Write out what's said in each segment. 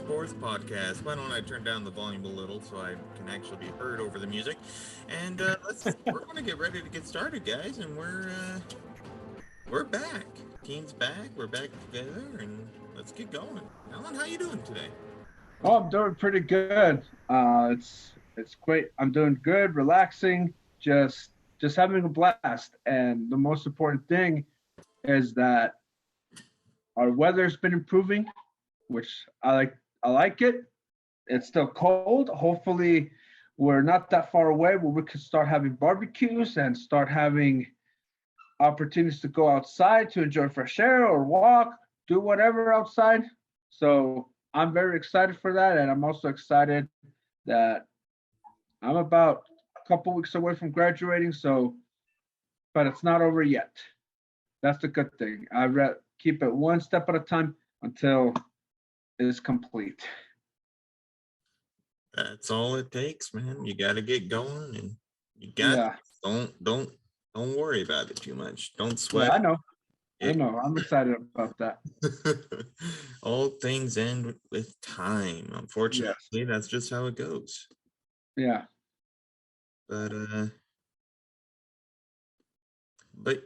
Sports Podcast. Why don't I turn down the volume a little so I can actually be heard over the music? And we're going to get ready to get started, guys. And we're back. Team's back. We're back together, and let's get going. Alan, how you doing today? Oh, I'm doing pretty good. It's great. I'm doing good, relaxing, just having a blast. And the most important thing is that our weather's been improving, which I like it. It's still cold. Hopefully, we're not that far away where we can start having barbecues and start having opportunities to go outside to enjoy fresh air or walk, do whatever outside. So I'm very excited for that, and I'm also excited that I'm about a couple weeks away from graduating. So, but it's not over yet. That's the good thing. Keep it one step at a time until it's complete. That's all it takes, man. You got to get going, and you got Yeah, don't worry about it too much. Don't yeah, sweat I know. I it. know. I'm excited about that. All things end with time. Yes. Unfortunately, that's just how it goes. Yeah. But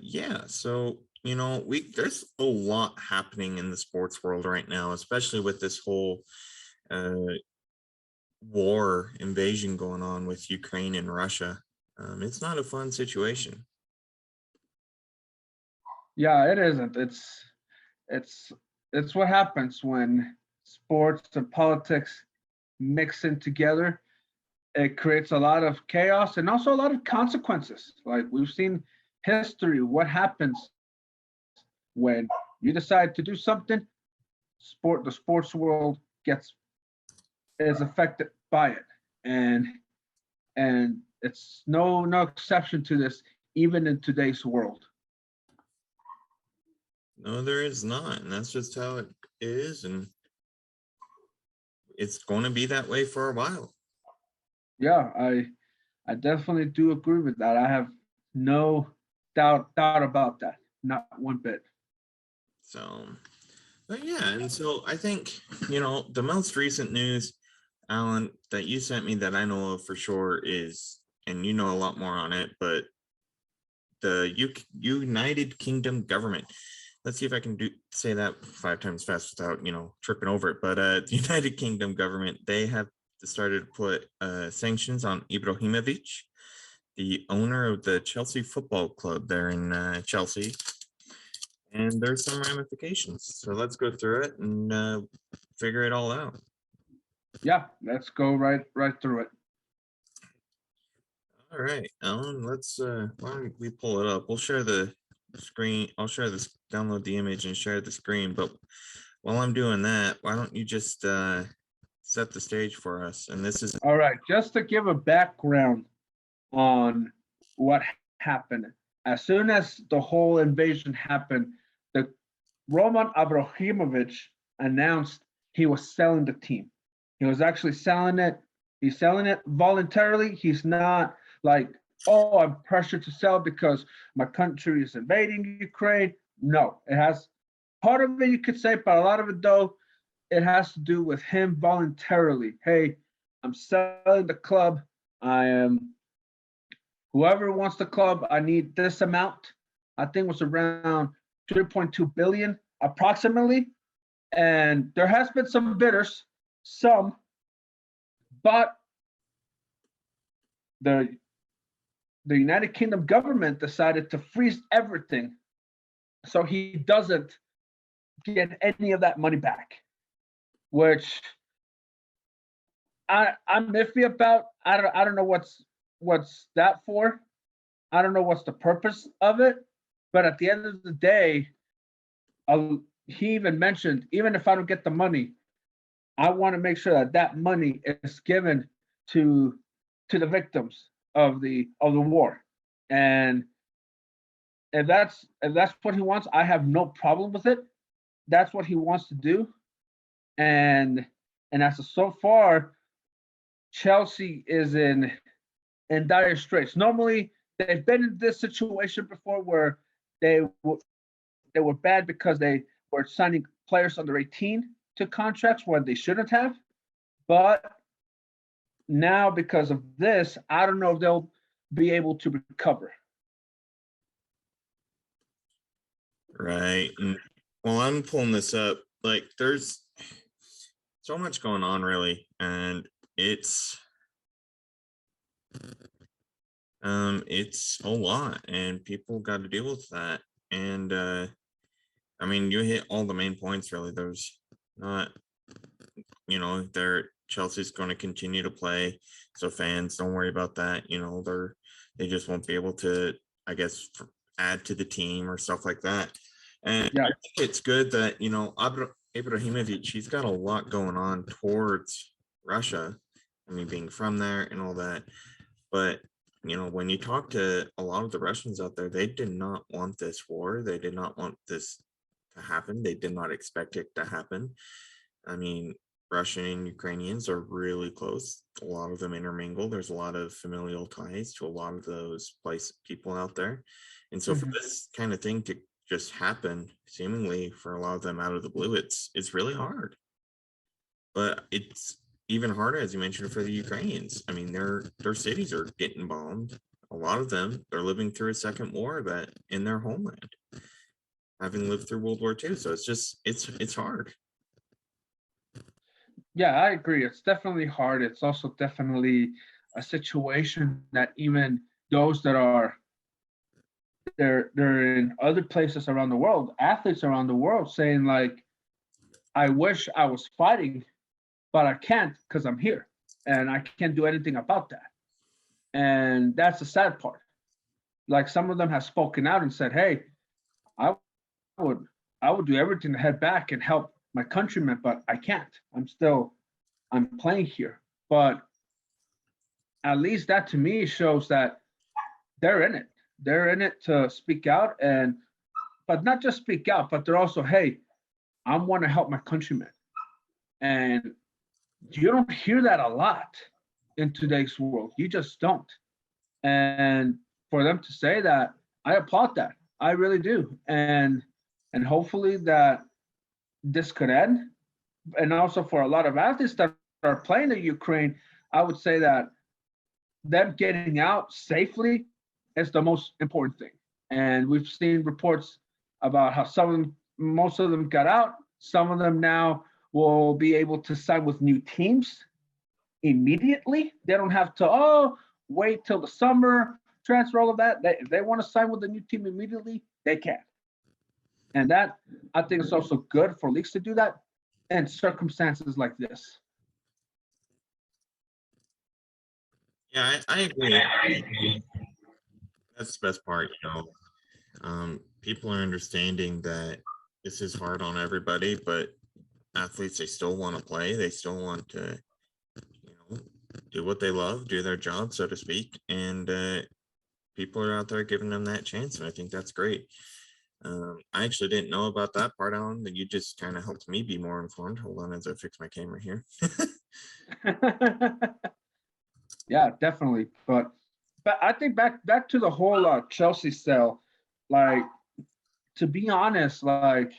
yeah, so we there's a lot happening in the sports world right now, especially with this whole uh war invasion going on with Ukraine and Russia. It's not a fun situation. Yeah, it isn't. It's it's what happens when sports and politics mix in together. It creates a lot of chaos and also a lot of consequences. Like we've seen history, what happens when you decide to do something, the sports world gets is affected by it. And it's no exception to this, even in today's world. No, there is not, and that's just how it is, and it's going to be that way for a while. Yeah, I definitely do agree with that. I have no doubt about that. Not one bit. So, but yeah, and so I think the most recent news, Alan, that you sent me that I know of for sure is, and you know a lot more on it, but the United Kingdom government. Let's see if I can say that 5 times fast without tripping over it. But the United Kingdom government, they have started to put sanctions on Ibrahimovic, the owner of the Chelsea Football Club there in Chelsea, and there's some ramifications. So let's go through it and figure it all out. Yeah, let's go right through it. All right, Alan, let's why don't we pull it up? We'll share the screen. I'll share this, download the image and share the screen. But while I'm doing that, why don't you just set the stage for us? And this is All right, just to give a background on what happened. As soon as the whole invasion happened, the Roman Abramovich announced he was selling the team. He was actually selling it. He's selling it voluntarily. He's not like, oh, I'm pressured to sell because my country is invading Ukraine. No, it has part of it you could say, but a lot of it though, it has to do with him voluntarily. Hey, I'm selling the club. I am whoever wants the club. I need this amount. I think it was around 3.2 billion approximately. And there has been some bidders, some, but the the United Kingdom government decided to freeze everything so he doesn't get any of that money back, which I'm iffy about. I don't know what's that for. I don't know what's the purpose of it. But at the end of the day, he even mentioned even if I don't get the money, I want to make sure that that money is given to the victims of the war. And if that's what he wants, I have no problem with it. That's what he wants to do. And as of so far, Chelsea is in dire straits. Normally, they've been in this situation before where they they were bad because they were signing players under 18. to contracts where they shouldn't have. But now, because of this, I don't know if they'll be able to recover. Right. And while I'm pulling this up, like there's so much going on really, and it's a lot, and people got to deal with that. And I mean, you hit all the main points really. There's not, Chelsea's going to continue to play, so fans don't worry about that. They just won't be able to, I guess, add to the team or stuff like that. And Yeah. I think it's good that Ibrahimovic, he's got a lot going on towards Russia. I mean, being from there and all that. But when you talk to a lot of the Russians out there, they did not want this war. They did not want this to happen. They did not expect it to happen. I mean, Russian and Ukrainians are really close. A lot of them intermingle. There's a lot of familial ties to a lot of those people out there. And so for this kind of thing to just happen, seemingly for a lot of them out of the blue, it's really hard. But it's even harder, as you mentioned, for the Ukrainians. I mean, their cities are getting bombed. A lot of them, they're living through a second war that in their homeland, having lived through World War II. So it's hard. Yeah, I agree. It's definitely hard. It's also definitely a situation that even those that are they're in other places around the world, athletes around the world saying like, I wish I was fighting, but I can't because I'm here and I can't do anything about that. And that's the sad part. Like some of them have spoken out and said, hey, I would do everything to head back and help my countrymen, but I can't. I'm playing here. But at least that to me shows that they're in it. They're in it to speak out but not just speak out, but they're also, hey, I want to help my countrymen. And you don't hear that a lot in today's world. You just don't. And for them to say that, I applaud that. I really do. And hopefully that this could end. And also for a lot of athletes that are playing in Ukraine, I would say that them getting out safely is the most important thing. And we've seen reports about how most of them got out. Some of them now will be able to sign with new teams immediately. They don't have to, wait till the summer, transfer all of that. If they want to sign with a new team immediately, they can. And that, I think, is also good for leagues to do that in circumstances like this. Yeah, I agree. That's the best part, people are understanding that this is hard on everybody, but athletes, they still want to play. They still want to, do what they love, do their job, so to speak. And people are out there giving them that chance. And I think that's great. I actually didn't know about that part, Alan, that you just kind of helped me be more informed. Hold on as I fix my camera here. Yeah, definitely. But I think back to the whole Chelsea sale, like, to be honest, like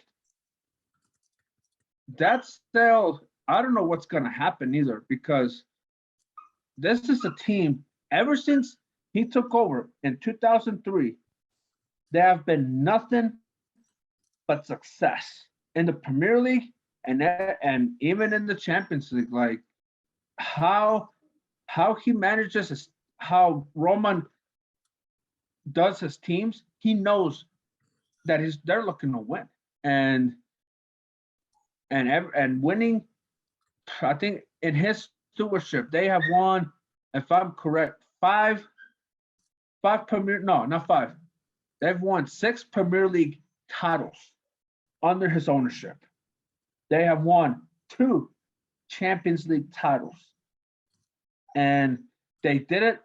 that sale, I don't know what's gonna happen either, because this is a team ever since he took over in 2003, there have been nothing but success in the Premier League and even in the Champions League. Like how he manages how Roman does his teams, he knows that they're looking to win and winning. I think in his stewardship they have won, if I'm correct, five Premier, no, not five. They've won 6 Premier League titles under his ownership. They have won 2 Champions League titles. And they did it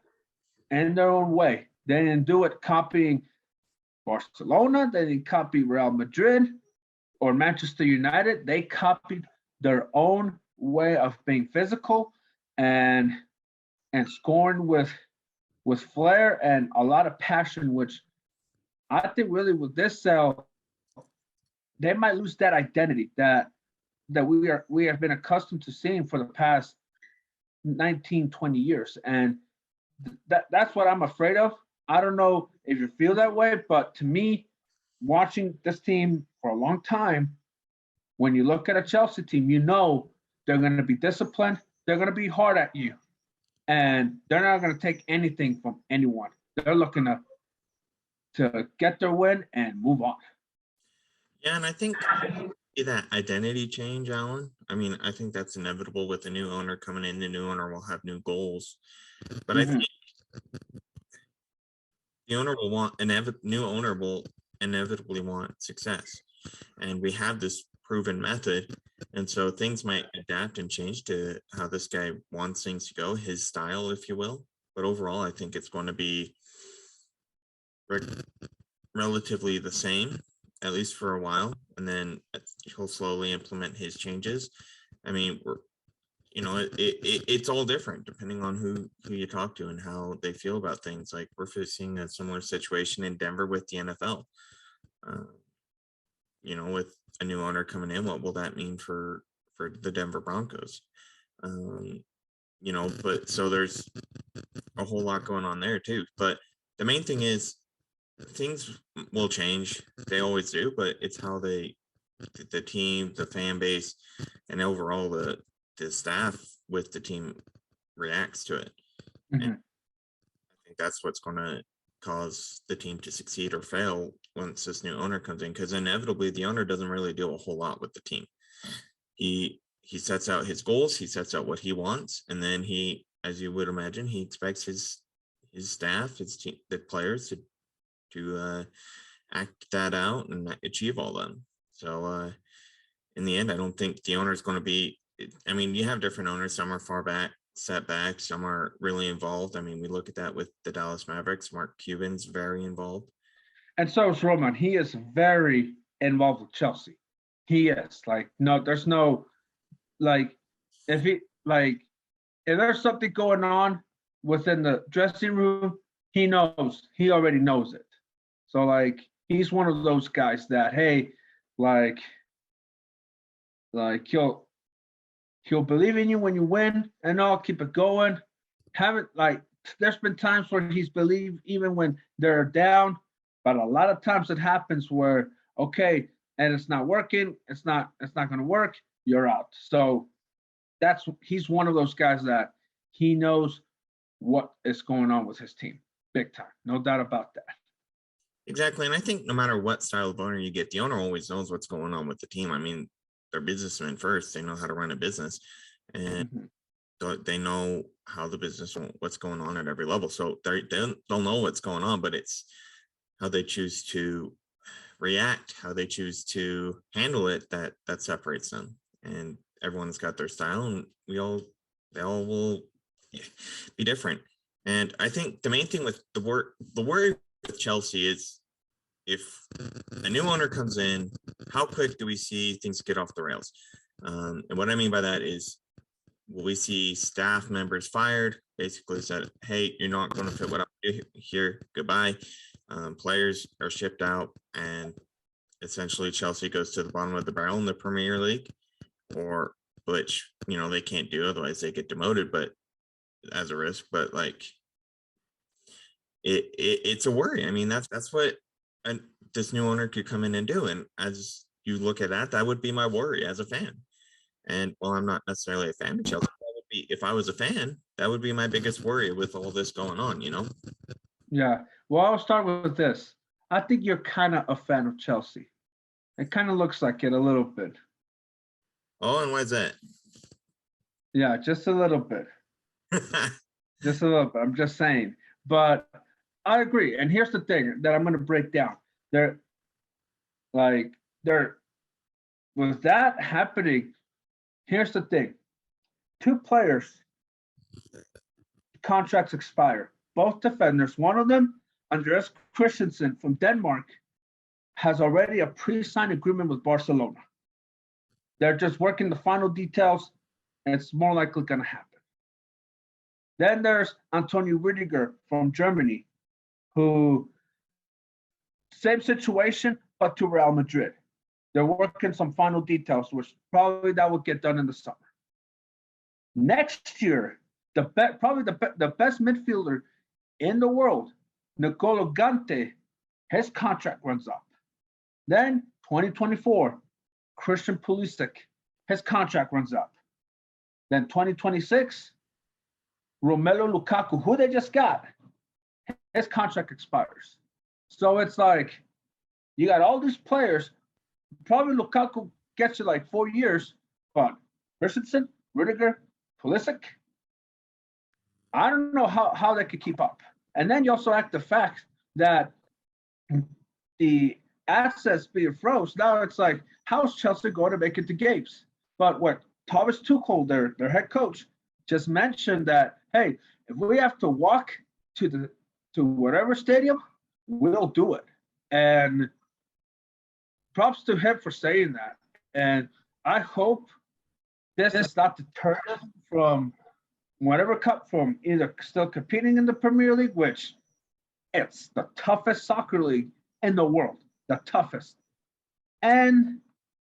in their own way. They didn't do it copying Barcelona. They didn't copy Real Madrid or Manchester United. They copied their own way of being physical and scoring with flair and a lot of passion, which I think really with this sale, they might lose that identity that that we have been accustomed to seeing for the past 19, 20 years. And that's what I'm afraid of. I don't know if you feel that way, but to me, watching this team for a long time, when you look at a Chelsea team, you know they're going to be disciplined, they're going to be hard at you, and they're not going to take anything from anyone. They're looking to get their win and move on. Yeah, and I think that identity change, Alan. I mean, I think that's inevitable with the new owner coming in. The new owner will have new goals, but I think the owner will want new owner will inevitably want success, and we have this proven method, and so things might adapt and change to how this guy wants things to go, his style, if you will. But overall, I think it's going to be relatively the same, at least for a while, and then he'll slowly implement his changes. I mean, it's all different depending on who you talk to and how they feel about things. Like we're facing a similar situation in Denver with the NFL. With a new owner coming in, what will that mean for the Denver Broncos? But so there's a whole lot going on there too. But the main thing is things will change. They always do, but it's how the team, the fan base, and overall the staff with the team reacts to it. And I think that's what's going to cause the team to succeed or fail once this new owner comes in, because inevitably the owner doesn't really do a whole lot with the team. He sets out his goals, he sets out what he wants, and then he, as you would imagine, he expects his staff, his team, the players to act that out and achieve all them. So in the end, I don't think the owner is going to be, I mean, you have different owners. Some are far back, set back. Some are really involved. I mean, we look at that with the Dallas Mavericks. Mark Cuban's very involved. And so is Roman. He is very involved with Chelsea. He is like, no, there's no, like, if there's something going on within the dressing room, he already knows it. So like, he's one of those guys that, hey, like he'll believe in you when you win and all, keep it going. There's been times where he's believed even when they're down, but a lot of times it happens where, okay, and it's not working, it's not going to work, you're out. So he's one of those guys that he knows what is going on with his team, big time, no doubt about that. Exactly, and I think no matter what style of owner you get, the owner always knows what's going on with the team. I mean, they're businessmen first; they know how to run a business, and they know how the business, what's going on at every level. So they'll know what's going on, but it's how they choose to react, how they choose to handle it that separates them. And everyone's got their style, and they all will be different. And I think the main thing with the worry with Chelsea is, if a new owner comes in, how quick do we see things get off the rails? And what I mean by that is, will we see staff members fired, basically said, hey, you're not going to fit what I do here, goodbye. Players are shipped out, and essentially Chelsea goes to the bottom of the barrel in the Premier League, or which, they can't do, otherwise they get demoted, but as a risk. But like, it's a worry. I mean, that's what this new owner could come in and do. And as you look at that would be my worry as a fan. And while I'm not necessarily a fan of Chelsea, that would be, if I was a fan, that would be my biggest worry with all this going on, Yeah. Well, I'll start with this. I think you're kind of a fan of Chelsea. It kind of looks like it a little bit. Oh, and why is that? Yeah, just a little bit. Just a little bit. I'm just saying. But I agree. And here's the thing that I'm going to break down. With that happening, here's the thing. 2 players, contracts expire. Both defenders. One of them, Andreas Christensen from Denmark, has already a pre-signed agreement with Barcelona. They're just working the final details, and it's more likely going to happen. Then there's Antonio Rüdiger from Germany, who, same situation, but to Real Madrid. They're working some final details, which probably that will get done in the summer. Next year, probably the best midfielder in the world, Nicolo Gante, his contract runs up. Then 2024, Christian Pulisic, his contract runs up. Then 2026, Romelu Lukaku, who they just got, his contract expires. So it's like you got all these players. Probably Lukaku gets you like 4 years, but Christensen, Rudiger, Pulisic, I don't know how they could keep up. And then you also have the fact that the assets being froze. Now it's like, how's Chelsea going to make it to games? But what Thomas Tuchel, their head coach, just mentioned that, hey, if we have to walk to whatever stadium, we'll do it. And props to him for saying that. And I hope this is not deterred from whatever cup, from either still competing in the Premier League, which it's the toughest soccer league in the world, the toughest. And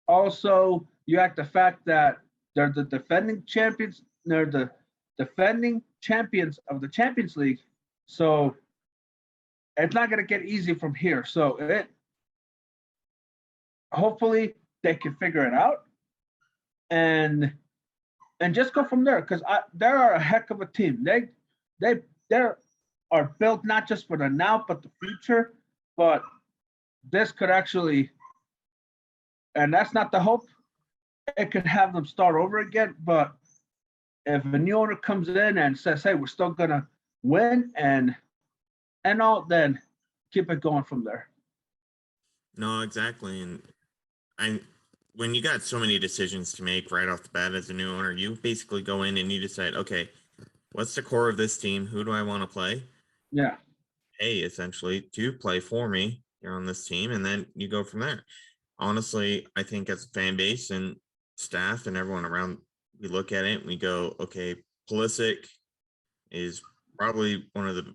also you have the fact that they're the defending champions, they're the defending champions of the Champions League. So it's not going to get easy from here. So hopefully they can figure it out and just go from there, because they are a heck of a team. They are built not just for the now but the future. But this could actually, and that's not the hope, it could have them start over again. But if a new owner comes in and says, hey, we're still gonna win and all, then keep it going from there. No, exactly. And when you got so many decisions to make right off the bat as a new owner, you basically go in and you decide, okay, what's the core of this team? Who do I want to play? Yeah. Hey, essentially, to play for me here on this team, and then you go from there. Honestly, I think as a fan base and staff and everyone around, we look at it and we go, okay, Pulisic is probably one of the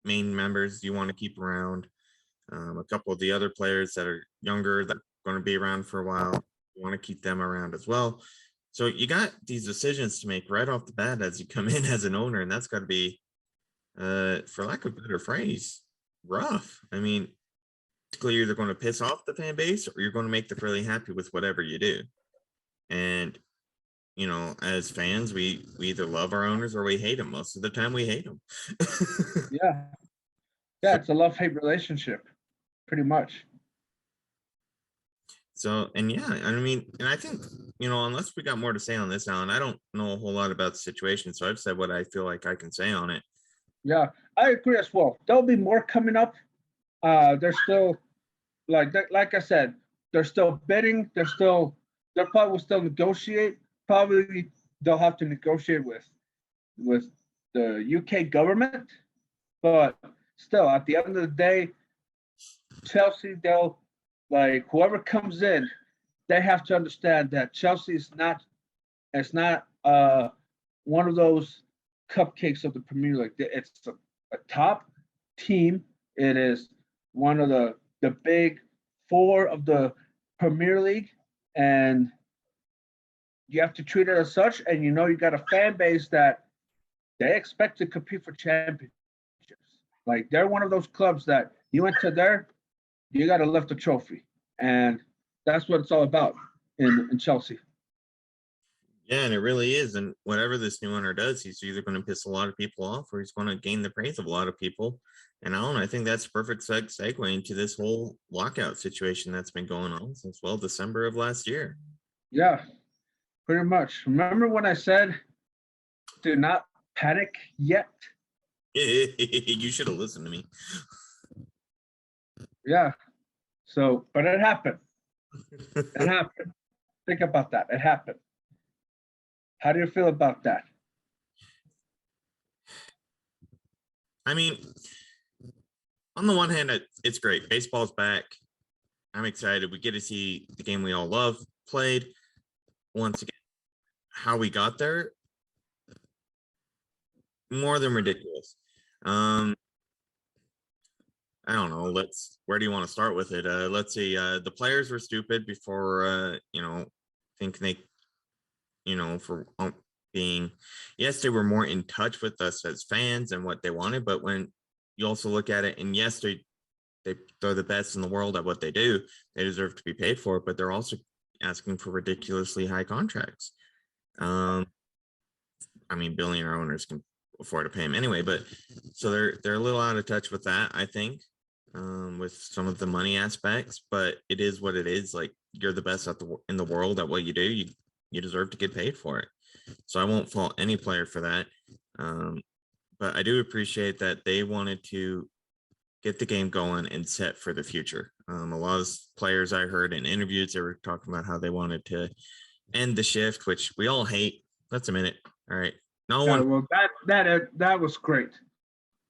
main members you want to keep around. A couple of the other players that are younger that are going to be around for a while, you want to keep them around as well. So you got these decisions to make right off the bat as you come in as an owner, and that's got to be, for lack of a better phrase, rough. I mean, basically you're either going to piss off the fan base or you're going to make them really happy with whatever you do. And you know, as fans, we either love our owners or we hate them. Most of the time, we hate them. Yeah, it's a love-hate relationship, pretty much. So, and yeah, I mean, and I think, you know, unless we got more to say on this, Alan, I don't know a whole lot about the situation. So I've said what I feel like I can say on it. Yeah, I agree as well. There'll be more coming up. They're still, like I said, they're still bidding. They'll probably will still negotiate. Probably they'll have to negotiate with the UK government. But still, at the end of the day, Chelsea, they'll, like, whoever comes in, they have to understand that Chelsea is not, it's not one of those cupcakes of the Premier League. It's a top team. It is one of the big four of the Premier League, and you have to treat it as such. And you know, you got a fan base that they expect to compete for championships. Like, they're one of those clubs that you went to there, you got to lift a trophy, and that's what it's all about in Chelsea. Yeah, and it really is. And whatever this new owner does, he's either going to piss a lot of people off or he's going to gain the praise of a lot of people. And Alan, I think that's a perfect segue into this whole lockout situation that's been going on since, well, December of last year. Yeah, pretty much. Remember when I said, do not panic yet? You should have listened to me. Yeah. So, but it happened. It happened. Think about that. It happened. How do you feel about that? I mean, on the one hand, it's great. Baseball's back. I'm excited. We get to see the game we all love played. Once again, how we got there, more than ridiculous. I don't know. Where do you want to start with it? Let's see. The players were stupid before, think they, for being, yes, they were more in touch with us as fans and what they wanted. But when you also look at it, and yes, they're the best in the world at what they do. They deserve to be paid for it, but they're also asking for ridiculously high contracts. I mean, billionaire owners can afford to pay them anyway, but so they're a little out of touch with that, I think, with some of the money aspects. But it is what it is. Like, you're the best in the world at what you do. You deserve to get paid for it. So I won't fault any player for that. But I do appreciate that they wanted to get the game going and set for the future. A lot of players I heard in interviews, they were talking about how they wanted to end the shift, which we all hate. That's a minute. All right. No Yeah, one. well, that was great.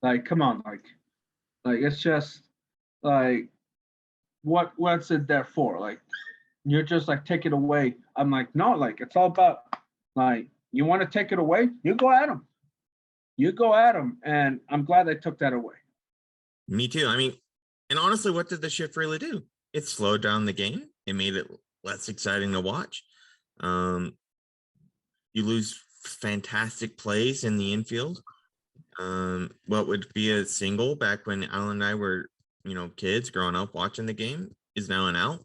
Like, come on, like it's just like what's it there for? Like, you're just like take it away. I'm like, no, like it's all about like you want to take it away, you go at them, and I'm glad they took that away. Me too. I mean, and honestly, what did the shift really do? It slowed down the game. It made it less exciting to watch. You lose fantastic plays in the infield. What would be a single back when Alan and I were, kids growing up watching the game is now an out.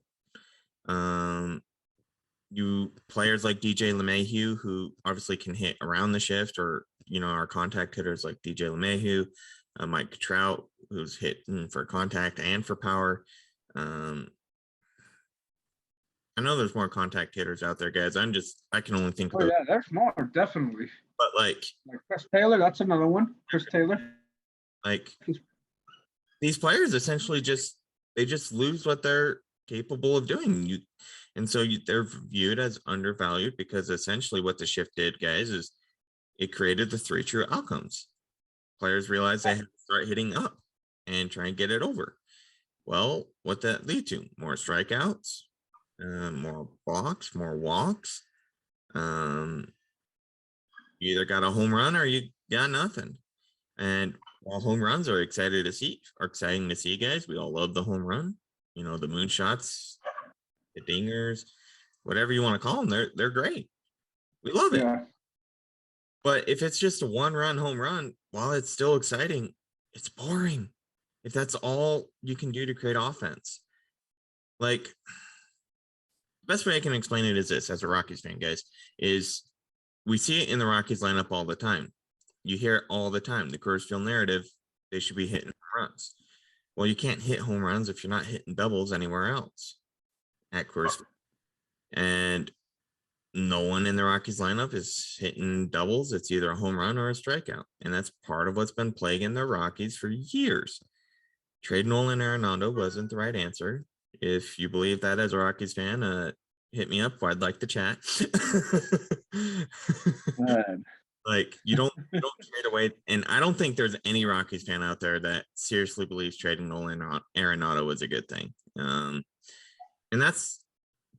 You players like DJ LeMahieu, who obviously can hit around the shift, or our contact hitters like DJ LeMahieu, Mike Trout, who's hitting for contact and for power. I know there's more contact hitters out there, guys. I can only think of Oh those. yeah, there's more definitely. But like Chris Taylor, that's another one. Chris Taylor. Like these players essentially they just lose what they're capable of doing. They're viewed as undervalued, because essentially what the shift did, guys, is it created the three true outcomes. Players realized they had to start hitting up and try and get it over. Well, what that lead to? More strikeouts, more balks, more walks. You either got a home run or you got nothing. And while home runs are exciting to see, guys, we all love the home run. The moonshots, the dingers, whatever you want to call them, they're great. We love it. Yeah. But if it's just a one-run home run, while it's still exciting, it's boring. If that's all you can do to create offense. Like, the best way I can explain it is this, as a Rockies fan, guys, is we see it in the Rockies lineup all the time. You hear it all the time. The Coors Field narrative, they should be hitting home runs. Well, you can't hit home runs if you're not hitting doubles anywhere else at Coors Field. And no one in the Rockies lineup is hitting doubles. It's either a home run or a strikeout. And that's part of what's been plaguing the Rockies for years. Trade Nolan Arenado wasn't the right answer. If you believe that as a Rockies fan, hit me up. I'd like to chat. Like, you don't trade away. And I don't think there's any Rockies fan out there that seriously believes trading Nolan Arenado was a good thing.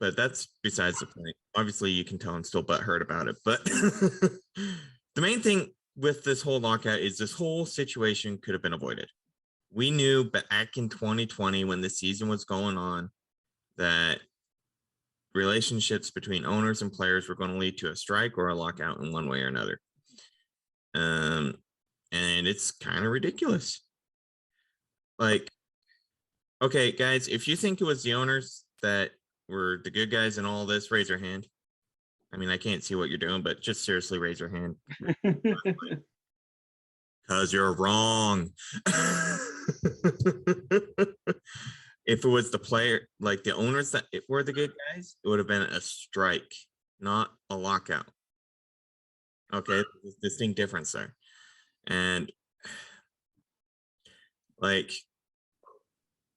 But that's besides the point. Obviously, you can tell I'm still butthurt about it. But the main thing with this whole lockout is this whole situation could have been avoided. We knew back in 2020, when the season was going on, that relationships between owners and players were going to lead to a strike or a lockout in one way or another. And it's kind of ridiculous. Like, okay, guys, if you think it was the owners that were the good guys in all this, raise your hand. I mean, I can't see what you're doing, but just seriously raise your hand. Because you're wrong. If it was the player, like the owners that were the good guys, it would have been a strike, not a lockout. Okay, there's a distinct difference there. And like,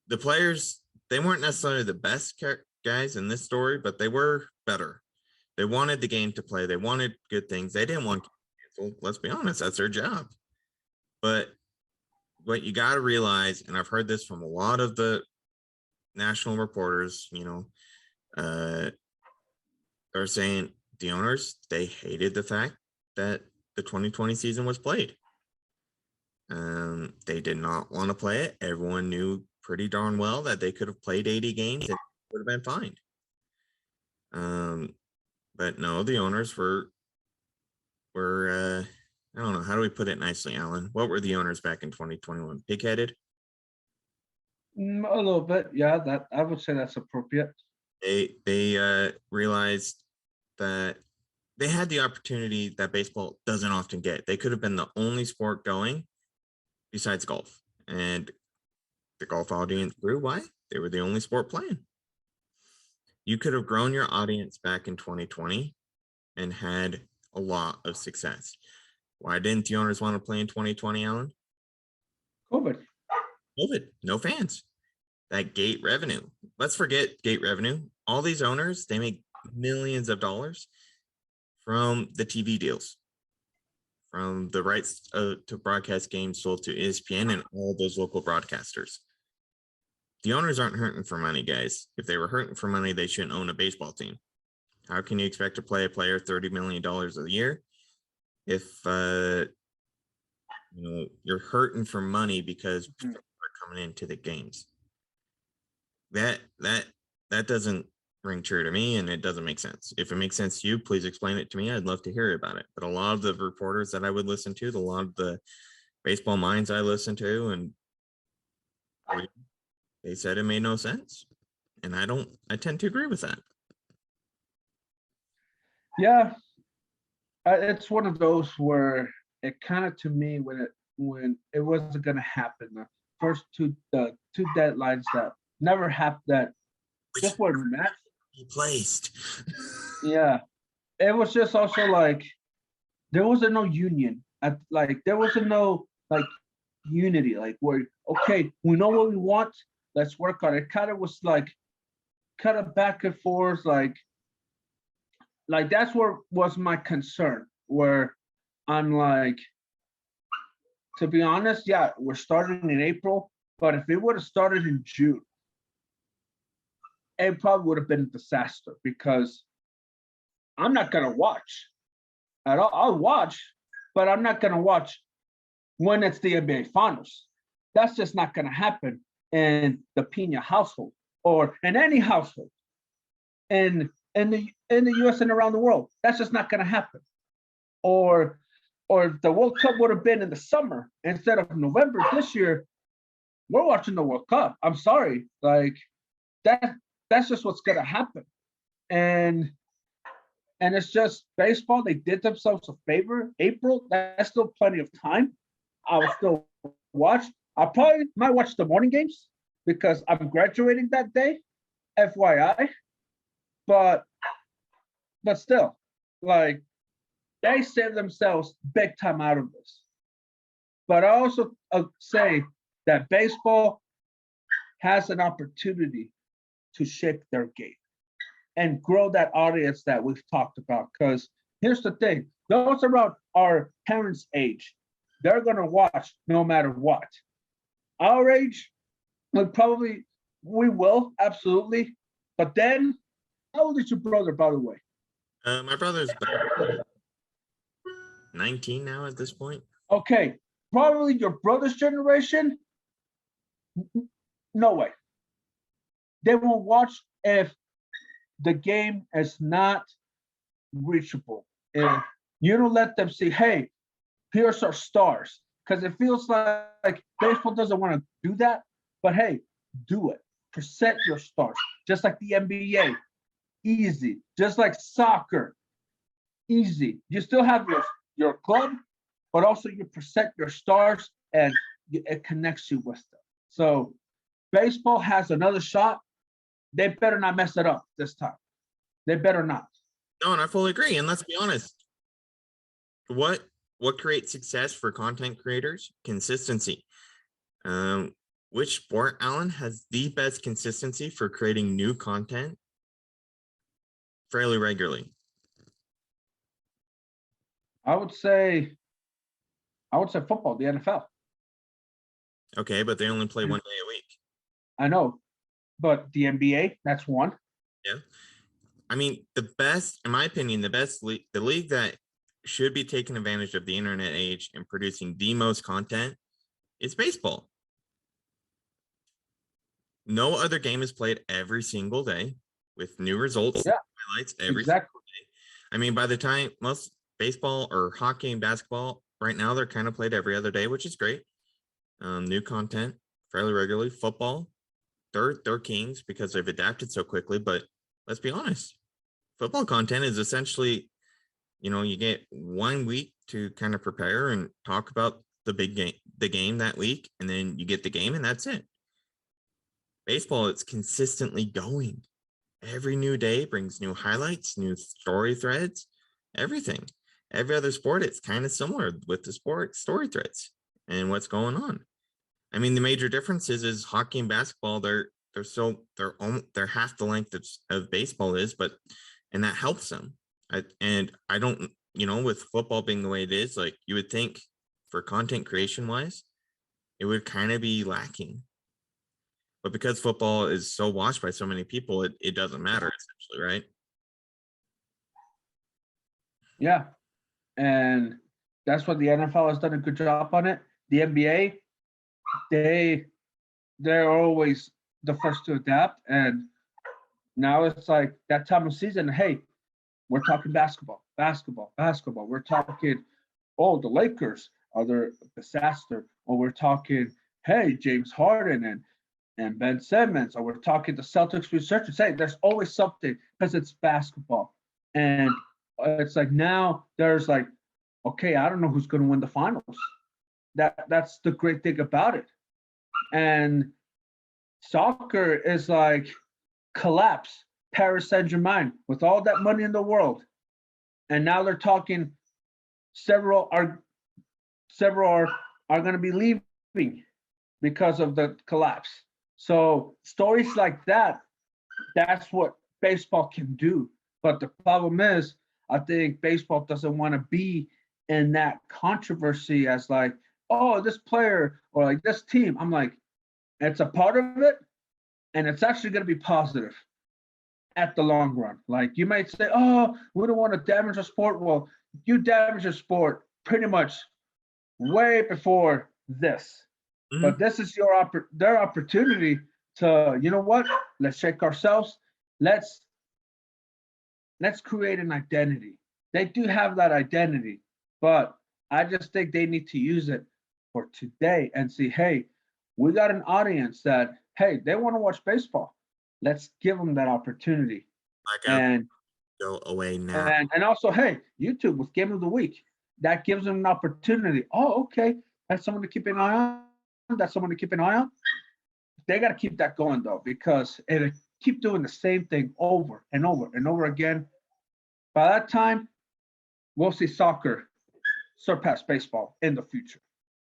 the players, they weren't necessarily the best guys in this story, but they were better. They wanted the game to play. They wanted good things. They didn't want canceled. Let's be honest, that's their job. But what you got to realize, and I've heard this from a lot of the national reporters, are saying the owners, they hated the fact that the 2020 season was played. They did not want to play it. Everyone knew pretty darn well that they could have played 80 games and it would have been fine. But no, the owners were I don't know, how do we put it nicely, Alan? What were the owners back in 2021? Pig-headed? A little bit, yeah. That I would say that's appropriate. They realized that they had the opportunity that baseball doesn't often get. They could have been the only sport going besides golf, and the golf audience grew. Why? They were the only sport playing. You could have grown your audience back in 2020 and had a lot of success. Why didn't the owners want to play in 2020, Alan? COVID. COVID, no fans. That gate revenue. Let's forget gate revenue. All these owners, they make millions of dollars from the TV deals, from the rights to broadcast games sold to ESPN and all those local broadcasters. The owners aren't hurting for money, guys. If they were hurting for money, they shouldn't own a baseball team. How can you expect to play a player $30 million a year if you're hurting for money because people are coming into the games? That doesn't ring true to me, and it doesn't make sense. If it makes sense to you, please explain it to me. I'd love to hear about it. But a lot of the reporters that I would listen to, a lot of the baseball minds I listen to, and they said it made no sense. And I tend to agree with that. Yeah, it's one of those where it kind of, to me, when it wasn't going to happen, the two deadlines that never happened, that just were met. Placed. Yeah, it was just also like there wasn't no union. There wasn't no unity. Like, where, okay, we know what we want. Let's work on it. Kind of was like kind of back and forth. Like that's where was my concern. Where I'm like, to be honest, yeah, we're starting in April, but if it would have started in June, it probably would have been a disaster, because I'm not gonna watch at all. I'll watch, but I'm not gonna watch when it's the NBA Finals. That's just not gonna happen in the Pina household or in any household in the US and around the world. That's just not gonna happen. Or the World Cup would have been in the summer instead of November this year. We're watching the World Cup. I'm sorry, like that's just what's gonna happen. And it's just baseball. They did themselves a favor. April, that's still plenty of time. I'll still watch. I probably might watch the morning games because I'm graduating that day, FYI. But still, like, they saved themselves big time out of this. But I also say that baseball has an opportunity to shape their game and grow that audience that we've talked about. Because here's the thing, those around our parents' age, they're going to watch no matter what. Our age, we will, absolutely. But then, how old is your brother, by the way? My brother's about 19 now at this point. Okay, probably your brother's generation, no way. They will watch if the game is not reachable. If you don't let them see, hey, here's our stars. Because it feels like baseball doesn't want to do that. But hey, do it. Present your stars. Just like the NBA. Easy. Just like soccer. Easy. You still have your club, but also you present your stars, and it connects you with them. So baseball has another shot. They better not mess it up this time. They better not. No, and I fully agree. And let's be honest. What creates success for content creators? Consistency. Which sport, Alan, has the best consistency for creating new content fairly regularly? I would say football, the NFL. Okay, but they only play 1 day a week. I know, but the NBA, that's one. Yeah. I mean, the best, in my opinion, the league that should be taking advantage of the internet age and producing the most content It's baseball. No other game is played every single day with new results, Yeah, highlights every single exactly. day. I mean, by the time most baseball or hockey and basketball right now, they're kind of played every other day, which is great. New content fairly regularly. Football, they're kings because they've adapted so quickly. But let's be honest, football content is essentially, you get 1 week to kind of prepare and talk about the game that week, and then you get the game, and that's it. Baseball, it's consistently going. Every new day brings new highlights, new story threads, everything. Every other sport, it's kind of similar with the sport story threads and what's going on. I mean, the major difference is hockey and basketball, they're half the length of baseball is, but and that helps them. I don't, with football being the way it is, like you would think for content creation wise, it would kind of be lacking. But because football is so watched by so many people, it doesn't matter essentially, right? Yeah, and that's what the NFL has done a good job on it. The NBA, they they're always the first to adapt, and now it's like that time of season. Hey, we're talking basketball, basketball, basketball. We're talking, oh, the Lakers are their disaster, or we're talking, hey, James Harden and Ben Simmons, or we're talking the Celtics researchers. Hey, there's always something because it's basketball, and it's like now there's like, okay, I don't know who's going to win the finals. That's the great thing about it, and soccer is like collapse. Paris Saint Germain with all that money in the world, and now they're talking. Several are going to be leaving because of the collapse. So stories like that, that's what baseball can do. But the problem is, I think baseball doesn't want to be in that controversy as like, oh, this player or like this team. I'm like, it's a part of it, and it's actually going to be positive at the long run. Like you might say, oh, we don't want to damage the sport. Well, you damage the sport pretty much way before this. But Mhm. this is their opportunity to, you know what? Let's shake ourselves. Let's let's create an identity. They do have that identity, but I just think they need to use it for today and see, hey, we got an audience that, hey, they want to watch baseball. Let's give them that opportunity. Blackout And go away now. and also, hey, YouTube with Game of the Week. That gives them an opportunity. Oh, okay. That's someone to keep an eye on. That's someone to keep an eye on. They got to keep that going though, because if they keep doing the same thing over and over and over again, by that time, we'll see soccer surpass baseball in the future.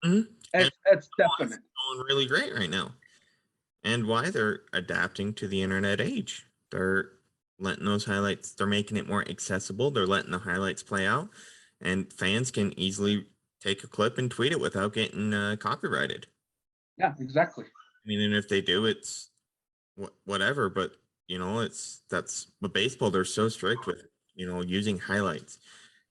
Mhm. And It's it's definite. going really great right now. And why they're adapting to the internet age. They're letting those highlights, they're making it more accessible. They're letting the highlights play out, and fans can easily take a clip and tweet it without getting copyrighted. Yeah, exactly. I mean, and if they do, it's whatever. But that's but baseball. They're so strict with using highlights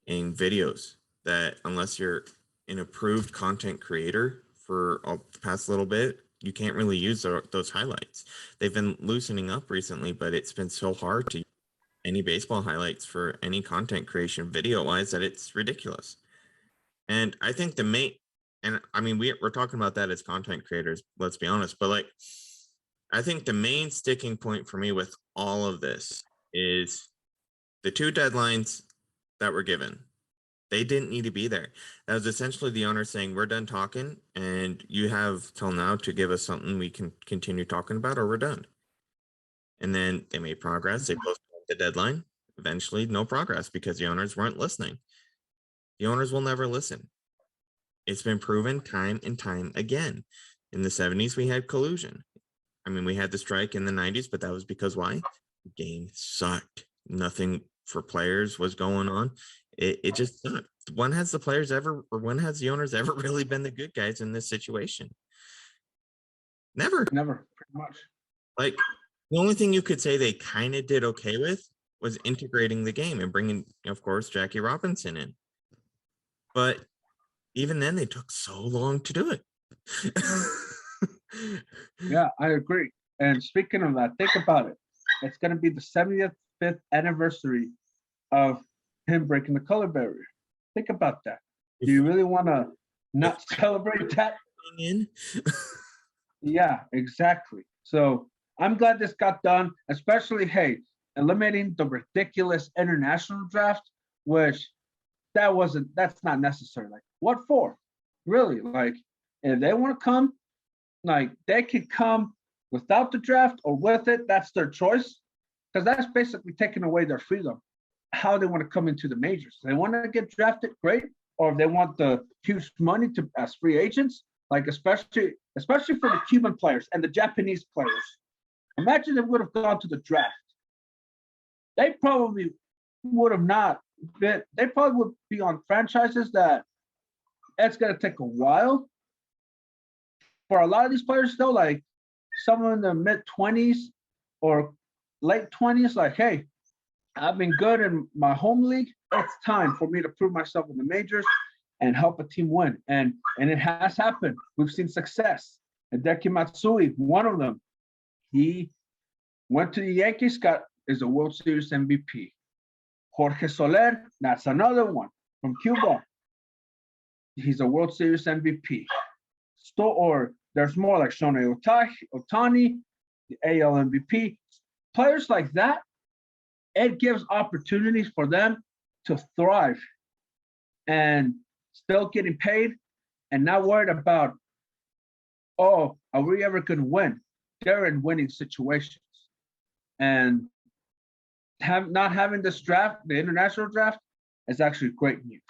in videos that unless you're an approved content creator for the past little bit, you can't really use those highlights. They've been loosening up recently, but it's been so hard to use any baseball highlights for any content creation video wise that it's ridiculous. And I think the main, and I mean, we're talking about that as content creators, let's be honest, but like, I think the main sticking point for me with all of this is the two deadlines that were given. They didn't need to be there. That was essentially the owner saying, we're done talking, and you have till now to give us something we can continue talking about, or we're done. And then they made progress. They postponed the deadline. Eventually, no progress because the owners weren't listening. The owners will never listen. It's been proven time and time again. In the 70s, we had collusion. I mean, we had the strike in the 90s, but that was because why? The game sucked. Nothing for players was going on. It just sucked. When has the players ever, or when has the owners ever really been the good guys in this situation? Never. Never, pretty much. Like, the only thing you could say they kind of did okay with was integrating the game and bringing, of course, Jackie Robinson in. But even then, they took so long to do it. Yeah, I agree. And speaking of that, think about it. It's going to be the 75th anniversary of him breaking the color barrier. Think about that. Do If, you really want to if not celebrate that? in, Yeah, exactly. So I'm glad this got done, especially, hey, eliminating the ridiculous international draft, which that's not necessary. Like, what for? Really? Like, if they want to come, like, they could come without the draft or with it. That's their choice. Because that's basically taking away their freedom, how they want to come into the majors. They want to get drafted, great. Or if they want the huge money to as free agents, like especially for the Cuban players and the Japanese players. Imagine they would have gone to the draft. They probably would have not been. They probably would be on franchises that it's gonna take a while for a lot of these players. Though, like someone in the mid 20s or late 20s, like, hey, I've been good in my home league. It's time for me to prove myself in the majors and help a team win. And it has happened. We've seen success. Hideki Matsui, one of them, he went to the Yankees, got is a World Series MVP. Jorge Soler, that's another one from Cuba. He's a World Series MVP. Or there's more like Shohei Ohtani, the AL MVP. Players like that, it gives opportunities for them to thrive and still getting paid and not worried about, oh, are we ever going to win? They're in winning situations. And not having this draft, the international draft, is actually great news.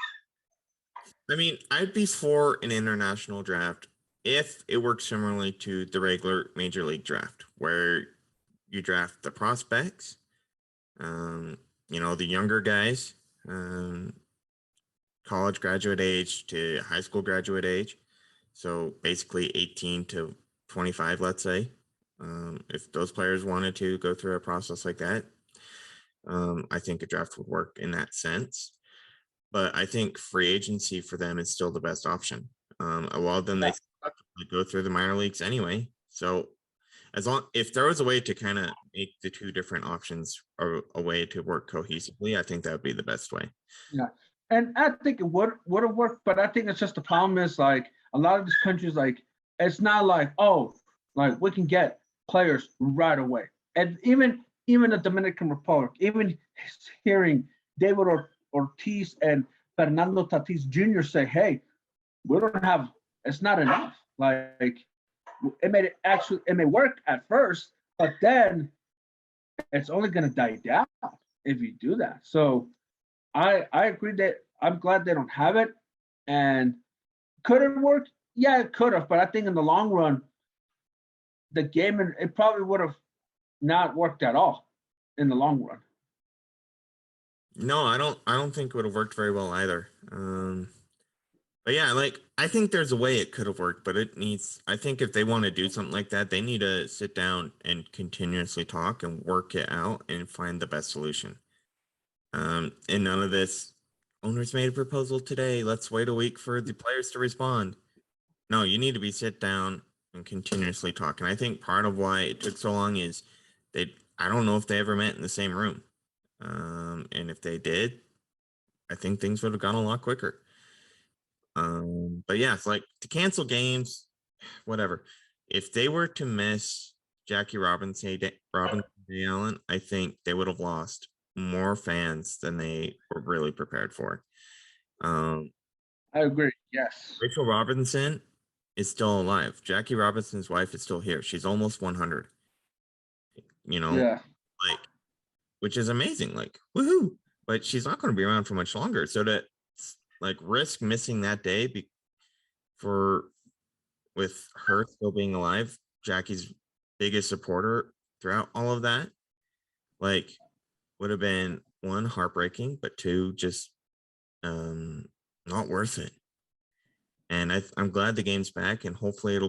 I mean, I'd be for an international draft if it works similarly to the regular major league draft, where you draft the prospects, the younger guys, college graduate age to high school graduate age. So basically 18 to 25, let's say. If those players wanted to go through a process like that, I think a draft would work in that sense. But I think free agency for them is still the best option. A lot of them, Yeah. they go through the minor leagues anyway. So if there was a way to kind of make the two different options a way to work cohesively, I think that would be the best way. Yeah. And I think it would have worked, but I think it's just the problem is like a lot of these countries, like it's not like, oh, like we can get players right away. And even the Dominican Republic, even hearing David Ortiz and Fernando Tatis Jr. say, hey, we don't have, it's not enough. Like it may work at first, but then it's only gonna die down if you do that. So I agree that I'm glad they don't have it. And could it work? Yeah, it could have. But I think in the long run, the game it probably would have not worked at all in the long run. No, I don't think it would have worked very well either. But yeah, like I think there's a way it could have worked, but I think if they want to do something like that, they need to sit down and continuously talk and work it out and find the best solution. And none of this owners made a proposal today. Let's wait a week for the players to respond. No, you need to be sit down and continuously talk. And I think part of why it took so long is I don't know if they ever met in the same room. And if they did, I think things would have gone a lot quicker. But yeah, it's like to cancel games, whatever. If they were to miss Jackie Robinson Day Allen, I think they would have lost more fans than they were really prepared for. Um, I agree. Yes. Rachel Robinson is still alive. Jackie Robinson's wife is still here. She's almost 100. You know, Yeah. like which is amazing. Like woohoo! But she's not going to be around for much longer. So to like risk missing that day for with her still being alive, Jackie's biggest supporter throughout all of that, like would have been one heartbreaking, but two just not worth it. And I'm glad the game's back, and hopefully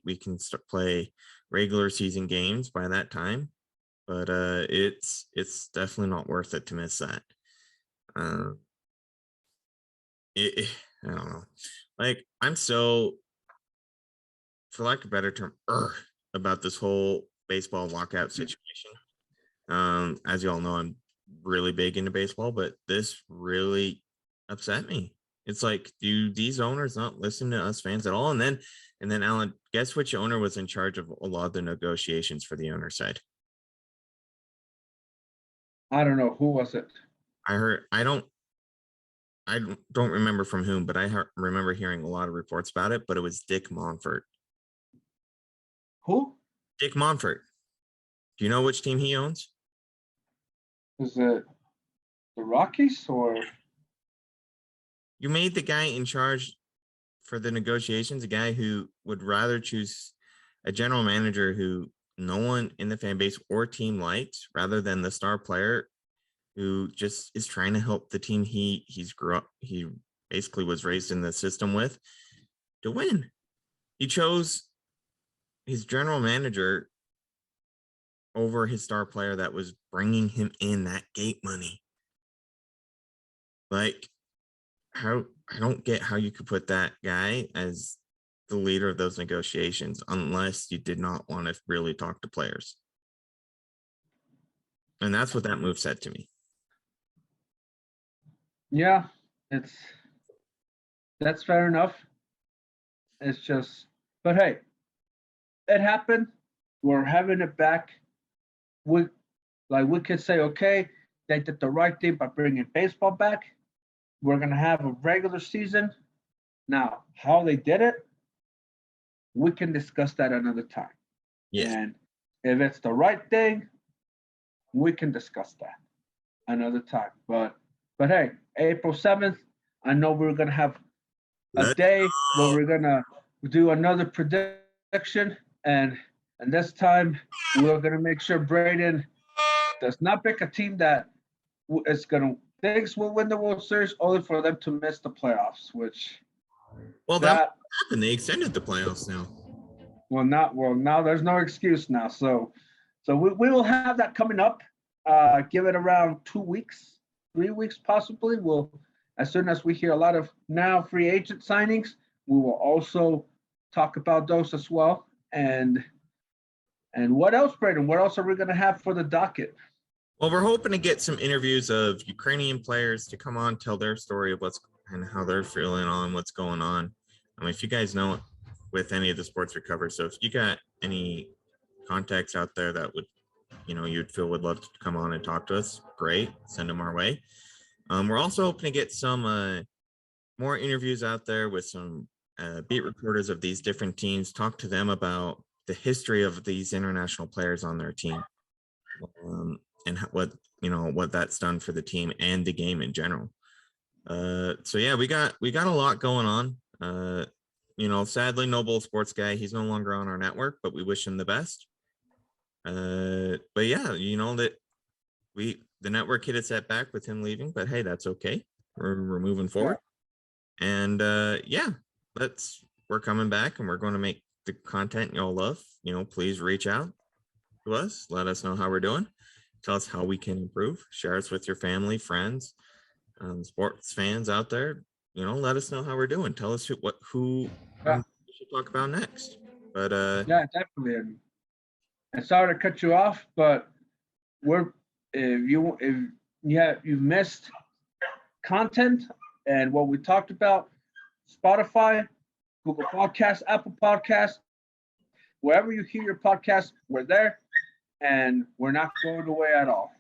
we can start play regular season games by that time. But it's definitely not worth it to miss that. Uh, I don't know. Like for lack of a better term, about this whole baseball lockout situation. As you all know, I'm really big into baseball, but this really upset me. It's like, do these owners not listen to us fans at all? And then Alan, guess which owner was in charge of a lot of the negotiations for the owner side? I don't know who was it. I heard, I don't remember from whom, but remember hearing a lot of reports about it, but it was Dick Monfort. Who Dick Monfort. Do you know which team he owns? is it? The Rockies or You made the guy in charge for the negotiations, a guy who would rather choose a general manager who no one in the fan base or team likes rather than the star player who just is trying to help the team he basically was raised in the system with to win. He chose his general manager over his star player that was bringing him in that gate money. Like, how I don't get how you could put that guy as the leader of those negotiations unless you did not want to really talk to players. And that's what that move said to me. yeah, it's that's fair enough. It's just, but hey, it happened. We're having it back. We could say, okay, they did the right thing by bringing baseball back. We're gonna have a regular season. Now, how they did it, we can discuss that another time. Yeah. And if it's the right thing, we can discuss that another time. But hey, April 7th, I know we're gonna have a day where we're gonna do another prediction, and this time we're gonna make sure Braydon does not pick a team that is gonna thinks will win the World Series, only for them to miss the playoffs. Which Well, that that happened. They extended the playoffs now. will not. Well, now there's no excuse now. So we will have that coming up. Give it around 2 weeks, 3 weeks possibly. We'll, as soon as we hear a lot of now free agent signings, we will also talk about those as well. And what else, Braydon? What else are we going to have for the docket? Well, we're hoping to get some interviews of Ukrainian players to come on, tell their story of what's and how they're feeling on what's going on. If you guys know with any of the sports we cover, so if you got any contacts out there that would, you'd feel would love to come on and talk to us, great, send them our way. We're also hoping to get some more interviews out there with some beat reporters of these different teams, talk to them about the history of these international players on their team. And what that's done for the team and the game in general. So yeah, we got a lot going on. Sadly, Noble Sports Guy, he's no longer on our network, but we wish him the best. But yeah, that the network hit a setback with him leaving, but hey, that's okay. We're moving forward. And yeah, we're coming back and we're going to make the content y'all love. Please reach out to us, let us know how we're doing. Tell us how we can improve. Share us with your family, friends, sports fans out there. Let us know how we're doing. Tell us who we should talk about next. But yeah, definitely. And sorry to cut you off, but if you've missed content and what we talked about, Spotify, Google Podcasts, Apple Podcasts, wherever you hear your podcast, we're there. And we're not going away at all.